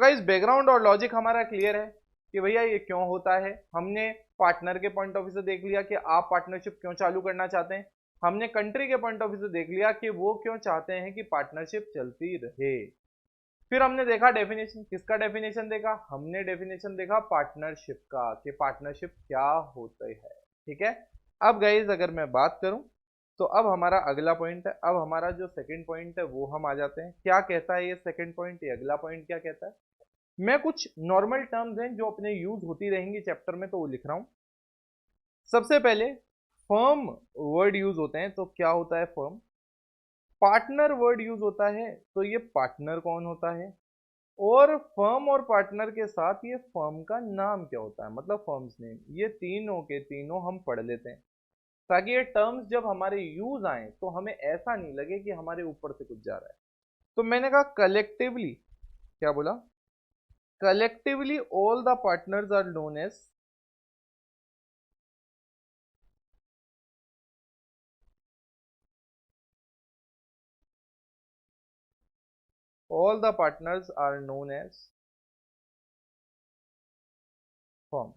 Guys background और logic हमारा clear है कि भैया ये क्यों होता है। हमने पार्टनर के पॉइंट ऑफ व्यू से देख लिया कि आप पार्टनरशिप क्यों चालू करना चाहते हैं। हमने कंट्री के पॉइंट ऑफ व्यू से देख लिया कि वो क्यों चाहते हैं कि पार्टनरशिप चलती रहे। फिर हमने देखा डेफिनेशन, किसका डेफिनेशन देखा, हमने डेफिनेशन देखा पार्टनरशिप का कि पार्टनरशिप क्या होता है। ठीक है, अब गाइस अगर मैं बात करूं तो अब हमारा अगला पॉइंट है, अब हमारा जो सेकंड पॉइंट है वो हम आ जाते हैं। क्या कहता है ये सेकंड पॉइंट, ये अगला पॉइंट क्या कहता है। मैं कुछ नॉर्मल टर्म्स हैं जो अपने यूज होती रहेंगी चैप्टर में तो वो लिख रहा हूं। सबसे पहले फर्म वर्ड यूज होते हैं, तो क्या होता है फर्म। पार्टनर वर्ड यूज होता है, तो ये पार्टनर कौन होता है। और फर्म और पार्टनर के साथ ये फर्म का नाम क्या होता है, मतलब फर्म्स नेम। ये तीनों के तीनों हम पढ़ लेते हैं ताकि ये टर्म्स जब हमारे यूज आए तो हमें ऐसा नहीं लगे कि हमारे ऊपर से कुछ जा रहा है। तो मैंने कहा कलेक्टिवली, क्या बोला, collectively all the partners are known as all the partners are known as firm।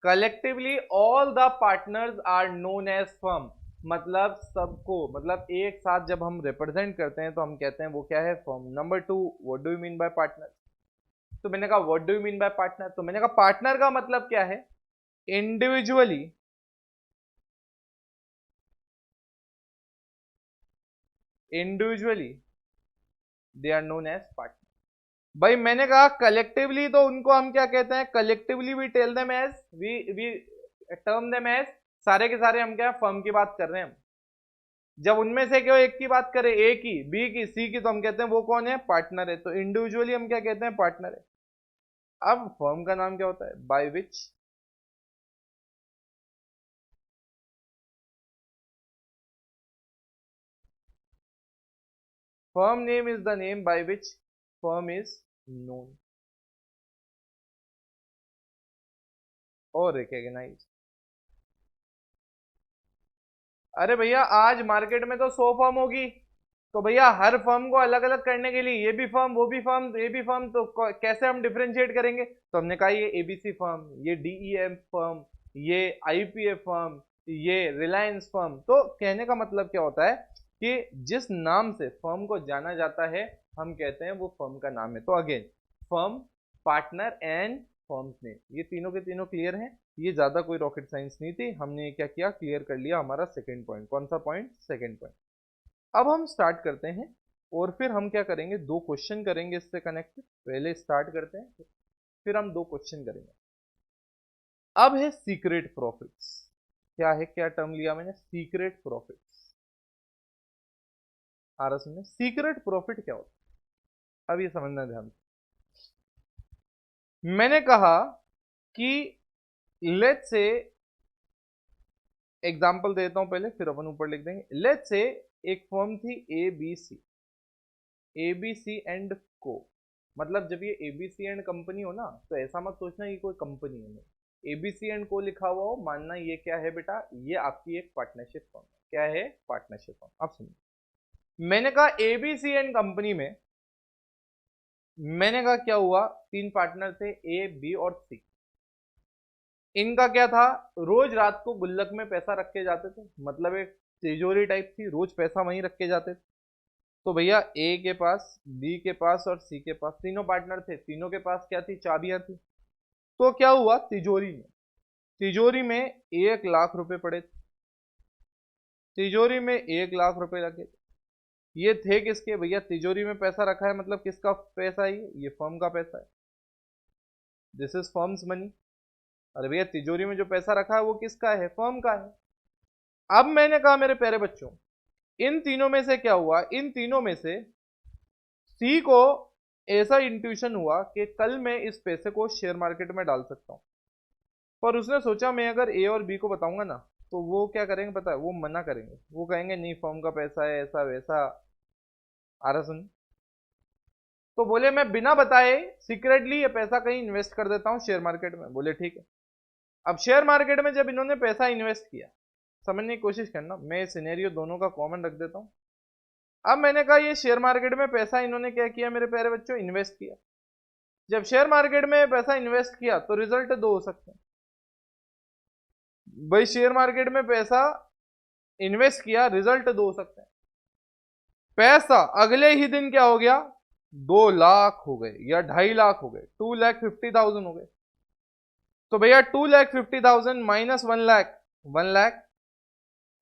collectively all the partners are known as firm, मतलब सबको, मतलब एक साथ जब हम रिप्रेजेंट करते हैं तो हम कहते हैं वो क्या है, firm. Number two, what do you mean by partner. तो मैंने कहा what do you mean by partner, तो मैंने कहा पार्टनर का मतलब क्या है, individually individually they are known as partner. भाई मैंने कहा कलेक्टिवली, तो उनको हम क्या कहते हैं, collectively we tell them as, we term them as, सारे के सारे हम क्या फर्म की बात कर रहे हैं हम। जब उनमें से क्यों एक की बात करें, ए की, बी की, सी की, तो हम कहते हैं वो कौन है, पार्टनर है। तो इंडिविजुअली हम क्या कहते हैं, पार्टनर है। अब फर्म का नाम क्या होता है, by which firm name is the name by which firm is known और रिकॉग्नाइज। अरे भैया आज मार्केट में तो 100 फर्म होगी, तो भैया हर फर्म को अलग अलग करने के लिए ये भी फर्म, वो भी फर्म, ये भी फर्म, तो कैसे हम डिफरेंशिएट करेंगे। तो हमने कहा ये एबीसी फर्म, ये डीईएम फर्म, ये आईपीएफ फर्म, ये रिलायंस फर्म। तो कहने का मतलब क्या होता है कि जिस नाम से फर्म को जाना जाता है हम कहते हैं वो फर्म का नाम है। तो again firm, partner and firms name, ये तीनों के तीनों क्लियर हैं। ये ज्यादा कोई रॉकेट साइंस नहीं थी, हमने क्या किया, क्लियर कर लिया हमारा सेकंड पॉइंट। कौन सा पॉइंट, सेकंड पॉइंट। अब हम स्टार्ट करते हैं और फिर हम क्या करेंगे, दो क्वेश्चन करेंगे इससे कनेक्टेड। पहले स्टार्ट करते हैं फिर हम दो क्वेश्चन करेंगे। अब है सीक्रेट प्रॉफिट्स। क्या है, क्या टर्म लिया मैंने, सीक्रेट प्रॉफिट्स। आ रहा समझे, सीक्रेट प्रॉफिट क्या होता है, अब ये समझना ध्यान से। मैंने कहा कि लेट्स से, एग्जांपल देता हूं पहले फिर अपन ऊपर लिख देंगे। लेट्स से एक फर्म थी एबीसी, एबीसी एंड को, मतलब जब ये एबीसी एंड कंपनी हो ना तो ऐसा मत सोचना ये कोई कंपनी है, एबीसी एंड को लिखा हुआ हो, मानना ये क्या है बेटा, ये आपकी एक पार्टनरशिप फर्म है। क्या है, पार्टनरशिप फर्म। अब सुनिए, मैंने कहा एबीसी एंड कंपनी में, मैंने कहा क्या हुआ, तीन पार्टनर थे ए बी और सी। इनका क्या था, रोज रात को गुल्लक में पैसा रखे जाते थे, मतलब एक तिजोरी टाइप थी, रोज पैसा वहीं रखे जाते थे। तो भैया ए के पास, बी के पास और सी के पास, तीनों पार्टनर थे, तीनों के पास क्या थी, चाबियां थी। तो क्या हुआ, तिजोरी में 1 लाख रुपए पड़े थे, तिजोरी में 1 लाख रुपए लगे। ये थे किसके, भैया तिजोरी में पैसा रखा है मतलब किसका पैसा है, ये फर्म का पैसा है, दिस इज फर्म्स मनी। अरे भैया तिजोरी में जो पैसा रखा है वो किसका है, फर्म का है। अब मैंने कहा मेरे प्यारे बच्चों, इन तीनों में से क्या हुआ, इन तीनों में से सी को ऐसा इंट्यूशन हुआ कि कल मैं इस पैसे को शेयर मार्केट में डाल सकता हूं। पर उसने सोचा मैं अगर ए और बी को बताऊंगा ना तो वो क्या करेंगे पता है, वो मना करेंगे, वो कहेंगे नहीं फर्म का पैसा है, ऐसा वैसा। आ रहा सुन, तो बोले मैं बिना बताए सीक्रेटली ये पैसा कहीं इन्वेस्ट कर देता हूं शेयर मार्केट में। बोले ठीक है। अब शेयर मार्केट में जब इन्होंने पैसा इन्वेस्ट किया, समझने की कोशिश करना, मैं सिनेरियो दोनों का कॉमन रख देता हूं। अब मैंने कहा ये शेयर मार्केट में पैसा इन्होंने क्या किया मेरे प्यारे बच्चों, इन्वेस्ट किया। जब शेयर मार्केट में पैसा इन्वेस्ट किया तो रिजल्ट दो हो सकते हैं भाई। शेयर मार्केट में पैसा इन्वेस्ट किया, रिजल्ट दो हो सकते हैं। पैसा अगले ही दिन क्या हो गया, 2 लाख हो गए या 2.5 लाख हो गए, 2,50,000 हो गए। तो भैया 2,50,000 माइनस 1 लाख, 1 लाख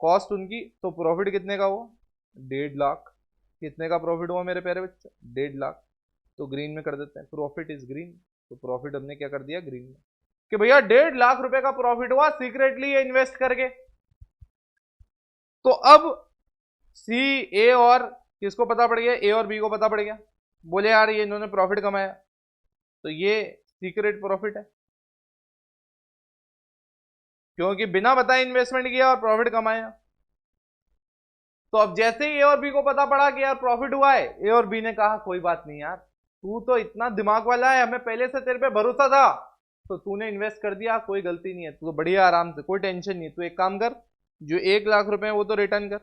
कॉस्ट उनकी, तो प्रॉफिट कितने का हुआ, 1.5 लाख। कितने का प्रॉफिट हुआ मेरे प्यारे बच्चे, 1.5 लाख। तो ग्रीन में कर देते हैं, प्रॉफिट इज ग्रीन। तो प्रॉफिट हमने क्या कर दिया, ग्रीन में, कि भैया 1.5 लाख रुपए का प्रॉफिट हुआ सीक्रेटली ये इन्वेस्ट करके। तो अब सी, ए और किसको पता पड़ गया, ए और बी को पता पड़ गया, बोले यार ये इन्होंने प्रॉफिट कमाया, तो ये सीक्रेट प्रॉफिट है, क्योंकि बिना बताए इन्वेस्टमेंट किया और प्रॉफिट कमाया। तो अब जैसे ही ए और बी को पता पड़ा कि यार प्रॉफिट हुआ है, ए और बी ने कहा कोई बात नहीं यार, तू तो इतना दिमाग वाला है, हमें पहले से तेरे पे भरोसा था, तो तूने इन्वेस्ट कर दिया, कोई गलती नहीं है, तू तो बढ़िया आराम से, कोई टेंशन नहीं है, तू एक काम कर, जो 1 लाख रुपए है वो तो रिटर्न कर,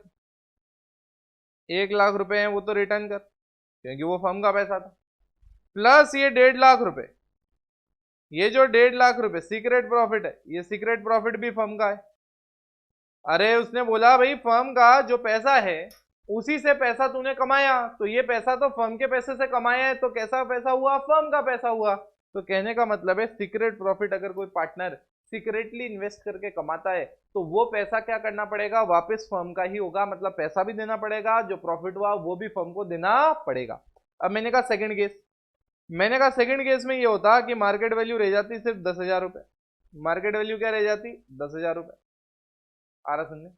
1 लाख रुपए है वो तो रिटर्न कर, क्योंकि वो फर्म का पैसा था, प्लस ये 1.5 लाख रुपए, ये जो 1.5 लाख रुपए सीक्रेट प्रॉफिट है, ये सीक्रेट प्रॉफिट भी फर्म का है। अरे उसने बोला भाई फर्म का जो पैसा है उसी से पैसा तूने कमाया, तो ये पैसा तो फर्म के पैसे से कमाया है, तो कैसा पैसा हुआ, फर्म का पैसा हुआ। तो कहने का मतलब है सीक्रेट प्रॉफिट अगर कोई पार्टनर सीक्रेटली इन्वेस्ट करके कमाता है तो वो पैसा क्या करना पड़ेगा, वापस फर्म का ही होगा, मतलब पैसा भी देना पड़ेगा, जो प्रॉफिट हुआ वो भी फर्म को देना पड़ेगा। अब मैंने कहा सेकंड केस, मैंने कहा सेकंड केस में ये होता कि मार्केट वैल्यू रह जाती सिर्फ 10,000 रुपए, मार्केट वैल्यू क्या रह जाती, 10,000 रुपए, आ रहा सुनने,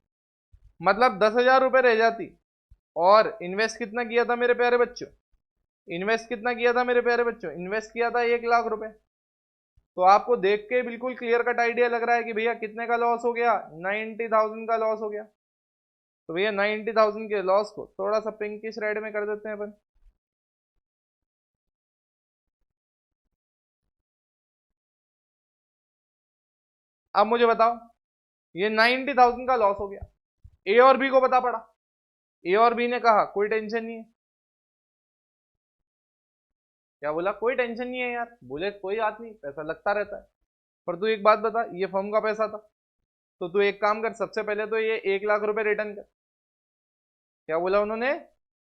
मतलब 10,000 रुपए रह जाती, और इन्वेस्ट कितना किया था मेरे प्यारे बच्चों, इन्वेस्ट कितना किया था मेरे प्यारे बच्चों, इन्वेस्ट किया था 1 लाख रुपए। तो आपको देख के बिल्कुल क्लियर कट आइडिया लग रहा है कि भैया कितने का लॉस हो गया, 90,000 का लॉस हो गया। तो भैया 90,000 के लॉस को थोड़ा सा पिंकिश रेड में कर देते हैं अपन। अब मुझे बताओ, ये 90,000 का लॉस हो गया, ए और बी को पता पड़ा, ए और बी ने कहा कोई टेंशन नहीं है, क्या बोला, कोई टेंशन नहीं है यार, बोले कोई बात नहीं, पैसा लगता रहता है, पर तू एक बात बता, ये फर्म का पैसा था, तो तू एक काम कर, सबसे पहले तो ये 1 लाख रुपए रिटर्न कर। क्या बोला उन्होंने,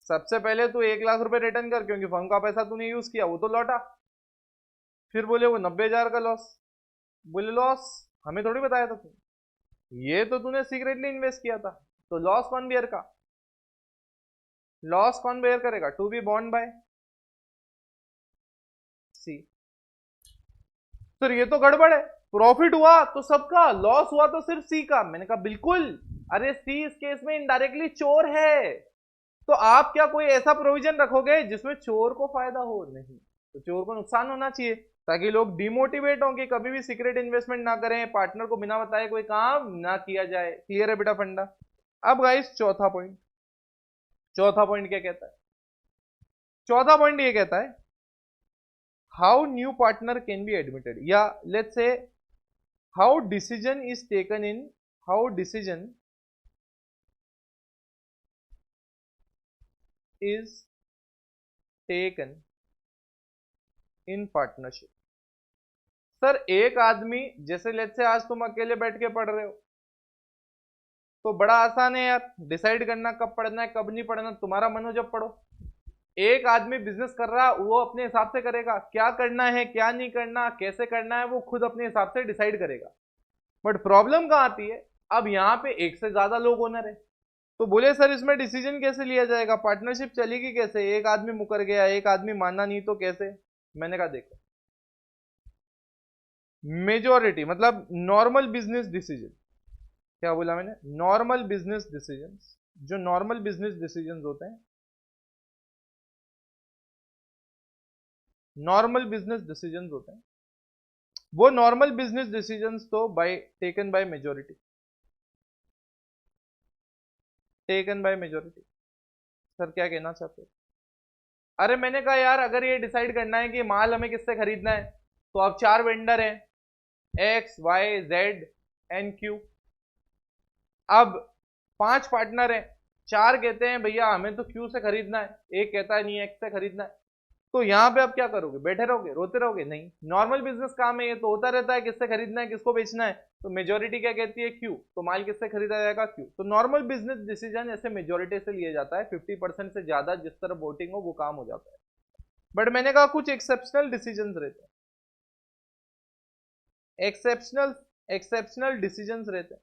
सबसे पहले तू 1 लाख रुपए रिटर्न कर, क्योंकि फर्म का पैसा तूने यूज किया, वो तो लौटा। फिर बोले वो 90,000 का लॉस, बोले लॉस हमें थोड़ी बताया था तू, ये तो तूने सीक्रेटली इन्वेस्ट किया था, तो लॉस कौन बेयर का, लॉस कौन बेयर करेगा, to be bond by see. Sir ये तो गड़बड़ है, प्रॉफिट हुआ तो सबका, लॉस हुआ तो सिर्फ सी का। मैंने कहा बिल्कुल, अरे सी इस केस में इनडायरेक्टली चोर है, तो आप क्या कोई ऐसा प्रोविजन रखोगे जिसमें चोर को फायदा हो, नहीं, तो चोर को नुकसान होना चाहिए, ताकि लोग डिमोटिवेट हों कि कभी भी सीक्रेट इन्वेस्टमेंट ना करें, पार्टनर को बिना बताए कोई काम ना किया जाए। क्लियर है बेटा फंडा। अब गाइस चौथा पॉइंट, चौथा पॉइंट क्या कहता है, चौथा पॉइंट ये कहता है how new partner can be admitted, या let's say how decision is taken in, how decision is taken in partnership. Sir एक आदमी, जैसे लेट्स से आज तुम अकेले बैठ के पढ़ रहे हो, तो बड़ा आसान है यार डिसाइड करना कब पढ़ना है कब नहीं पढ़ना, तुम्हारा मन हो जब पढ़ो। एक आदमी बिजनेस कर रहा, वो अपने हिसाब से करेगा, क्या करना है क्या नहीं करना, कैसे करना है, वो खुद अपने हिसाब से डिसाइड करेगा। बट प्रॉब्लम कहां आती है, अब यहाँ पे एक से ज्यादा लोग ओनर है, तो बोले सर इसमें डिसीजन कैसे लिया जाएगा, पार्टनरशिप चलेगी कैसे, एक आदमी मुकर गया, एक आदमी माना नहीं तो कैसे। मैंने कहा देखो, मेजोरिटी मतलब नॉर्मल बिजनेस डिसीजन, क्या बोला मैंने, नॉर्मल बिजनेस डिसीजंस, जो नॉर्मल बिजनेस डिसीजंस होते हैं, नॉर्मल बिजनेस डिसीजंस होते हैं, वो नॉर्मल बिजनेस डिसीजंस तो by taken by majority, taken by majority. Sir क्या कहना चाहते हो, अरे मैंने कहा यार अगर ये डिसाइड करना है कि माल हमें किससे खरीदना है, तो अब 4 वेंडर हैं, X Y Z and Q, अब 5 पार्टनर हैं, 4 कहते हैं भैया हमें तो क्यू से खरीदना है, एक कहता है नहीं एक्स से खरीदना है, तो यहाँ पे आप क्या करोगे, बैठे रहोगे, रोते रहोगे? नहीं। नॉर्मल बिजनेस काम है ये, तो होता रहता है, किससे खरीदना है, किसको बेचना है, तो मेजोरिटी क्या कहती है, क्यू, तो माल किससे खरीदा जाएगा, क्यू। तो नॉर्मल बिजनेस डिसीजन ऐसे मेजोरिटी से लिया जाता है, 50% से ज्यादा जिस तरह वोटिंग हो वो काम हो जाता है। बट मैंने कहा कुछ एक्सेप्शनल डिसीजन रहते हैं, एक्सेप्शनल डिसीजन रहते हैं।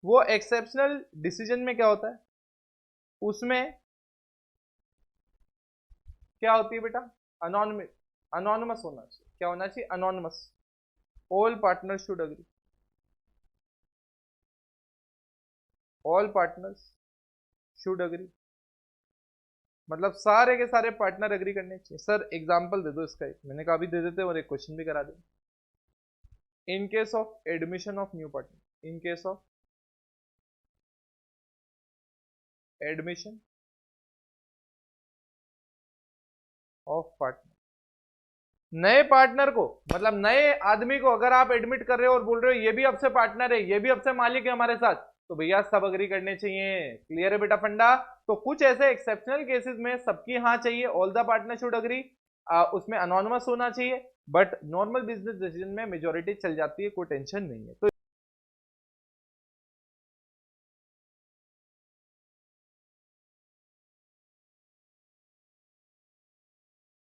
वो एक्सेप्शनल डिसीजन में क्या होता है, उसमें क्या होती है बेटा, अनोनिमस, अनोनिमस होना चाहिए। क्या होना चाहिए, anonymous. All partner should agree, all partners should agree, मतलब सारे के सारे पार्टनर अग्री करने चाहिए। सर एग्जांपल दे दो इसका एक, मैंने कहा अभी दे देते और एक क्वेश्चन भी करा दे। In case of admission of new partner, in case of admission of partner, नए पार्टनर को, मतलब नए आदमी को अगर आप एडमिट कर रहे हो और बोल रहे हो ये भी अब से पार्टनर है, ये भी अब से मालिक है हमारे साथ, तो भैया सब अग्री करने चाहिए। क्लियर है बेटा फंडा? तो कुछ ऐसे एक्सेप्शनल केसेस में सबकी हाँ चाहिए, all the partner should agree, उसमें अनोनिमस होना चाहिए, बट नॉर्मल बिजनेस डिसीजन में मेजोरिटी चल जाती है, कोई टेंशन नहीं है। तो